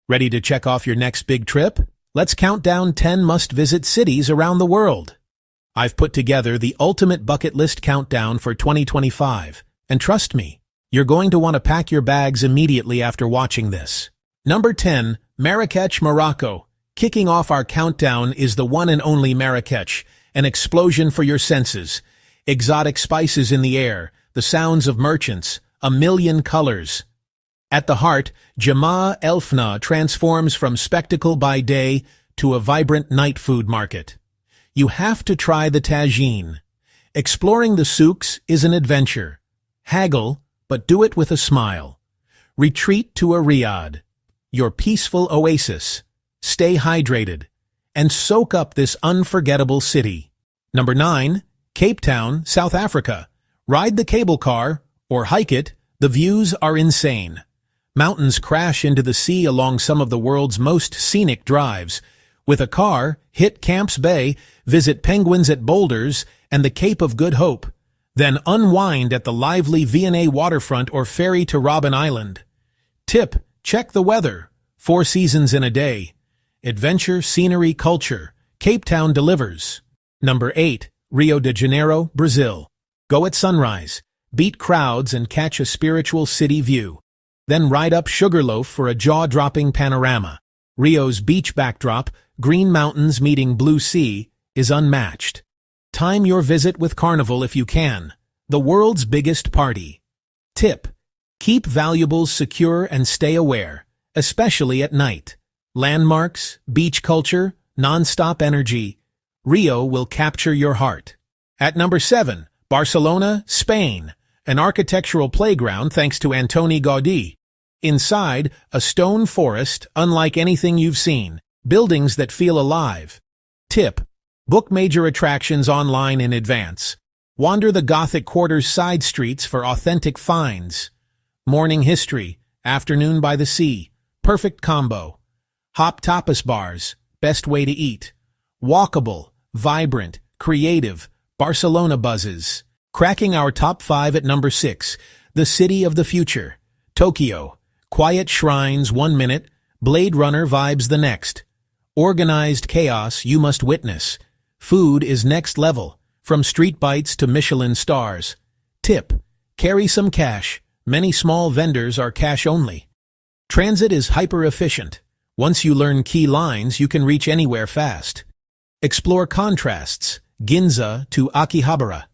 Ready to check off your next big trip? Let's count down 10 must-visit cities around the world. I've put together the ultimate bucket list countdown for 2025, and trust me, you're going to want to pack your bags immediately after watching this. Number 10, Marrakech, Morocco. Kicking off our countdown is the one and only Marrakech, an explosion for your senses. Exotic spices in the air, the sounds of merchants, a million colors. At the heart, Jama El Fna transforms from spectacle by day to a vibrant night food market. You have to try the tagine. Exploring the souks is an adventure. Haggle, but do it with a smile. Retreat to a riad, your peaceful oasis. Stay hydrated and soak up this unforgettable city. Number 9, Cape Town, South Africa. Ride the cable car or hike it. The views are insane. Mountains crash into the sea along some of the world's most scenic drives. With a car, hit Camps Bay, visit penguins at Boulders and the Cape of Good Hope. Then unwind at the lively V&A waterfront or ferry to Robben Island. Tip, check the weather. 4 seasons in a day. Adventure, scenery, culture. Cape Town delivers. Number 8, Rio de Janeiro, Brazil. Go at sunrise. Beat crowds and catch a spiritual city view. Then ride up Sugarloaf for a jaw-dropping panorama. Rio's beach backdrop, green mountains meeting blue sea, is unmatched. Time your visit with Carnival if you can. The world's biggest party. Tip, keep valuables secure and stay aware, especially at night. Landmarks, beach culture, non-stop energy. Rio will capture your heart. At number 7, Barcelona, Spain. An architectural playground thanks to Antoni Gaudí. Inside, a stone forest unlike anything you've seen. Buildings that feel alive. Tip, book major attractions online in advance. Wander the Gothic Quarter's side streets for authentic finds. Morning history, afternoon by the sea. Perfect combo. Hop tapas bars, best way to eat. Walkable, vibrant, creative, Barcelona buzzes. Cracking our top 5 at number 6, the city of the future. Tokyo. Quiet shrines 1 minute, Blade Runner vibes the next. Organized chaos you must witness. Food is next level, from street bites to Michelin stars. Tip, carry some cash. Many small vendors are cash only. Transit is hyper-efficient. Once you learn key lines, you can reach anywhere fast. Explore contrasts, Ginza to Akihabara.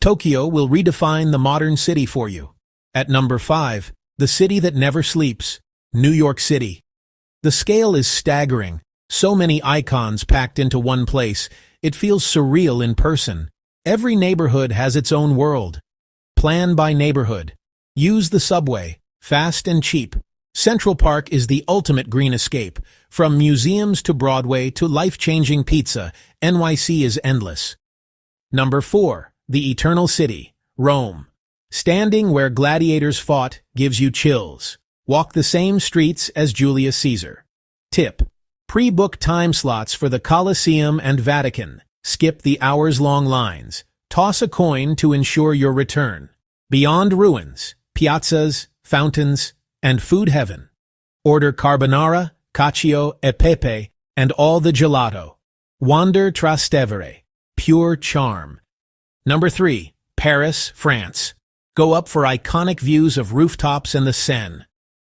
Tokyo will redefine the modern city for you. At number 5, the city that never sleeps, New York City. The scale is staggering. So many icons packed into one place, it feels surreal in person. Every neighborhood has its own world. Plan by neighborhood. Use the subway, fast and cheap. Central Park is the ultimate green escape. From museums to Broadway to life-changing pizza, NYC is endless. Number 4, the Eternal City, Rome. Standing where gladiators fought gives you chills. Walk the same streets as Julius Caesar. Tip, pre-book time slots for the Colosseum and Vatican. Skip the hours-long lines. Toss a coin to ensure your return. Beyond ruins, piazzas, fountains, and food heaven. Order carbonara, cacio e pepe, and all the gelato. Wander Trastevere, pure charm. Number 3, Paris, France. Go up for iconic views of rooftops and the Seine.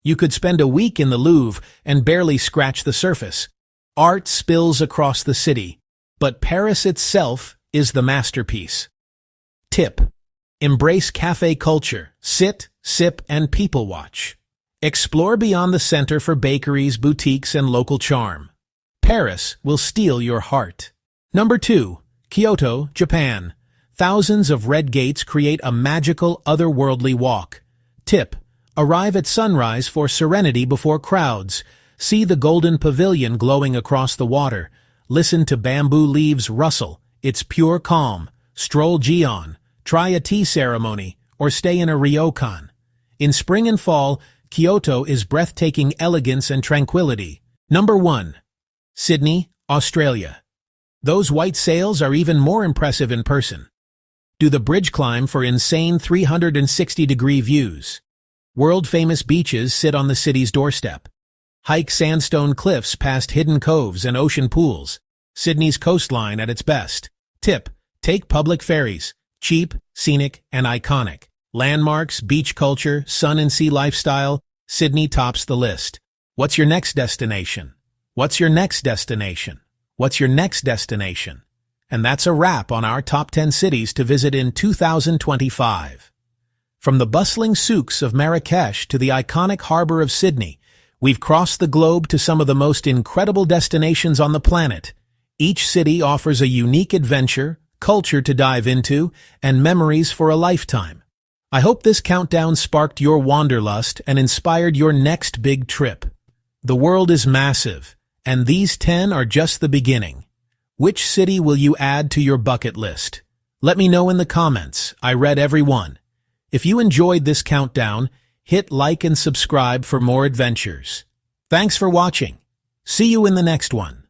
You could spend a week in the Louvre and barely scratch the surface. Art spills across the city, but Paris itself is the masterpiece. Tip, embrace cafe culture. Sit, sip, and people watch. Explore beyond the center for bakeries, boutiques, and local charm. Paris will steal your heart. Number 2, Kyoto, Japan. Thousands of red gates create a magical, otherworldly walk. Tip, arrive at sunrise for serenity before crowds. See the golden pavilion glowing across the water. Listen to bamboo leaves rustle. It's pure calm. Stroll Gion. Try a tea ceremony, or stay in a ryokan. In spring and fall, Kyoto is breathtaking elegance and tranquility. Number 1, Sydney, Australia. Those white sails are even more impressive in person. Do the bridge climb for insane 360-degree views. World-famous beaches sit on the city's doorstep. Hike sandstone cliffs past hidden coves and ocean pools. Sydney's coastline at its best. Tip: take public ferries. Cheap, scenic, and iconic. Landmarks, beach culture, sun and sea lifestyle. Sydney tops the list. What's your next destination? What's your next destination? What's your next destination? And that's a wrap on our top 10 cities to visit in 2025. From the bustling souks of Marrakesh to the iconic harbor of Sydney, we've crossed the globe to some of the most incredible destinations on the planet. Each city offers a unique adventure, culture to dive into, and memories for a lifetime. I hope this countdown sparked your wanderlust and inspired your next big trip. The world is massive, and these 10 are just the beginning. Which city will you add to your bucket list? Let me know in the comments. I read every one. If you enjoyed this countdown, hit like and subscribe for more adventures. Thanks for watching. See you in the next one.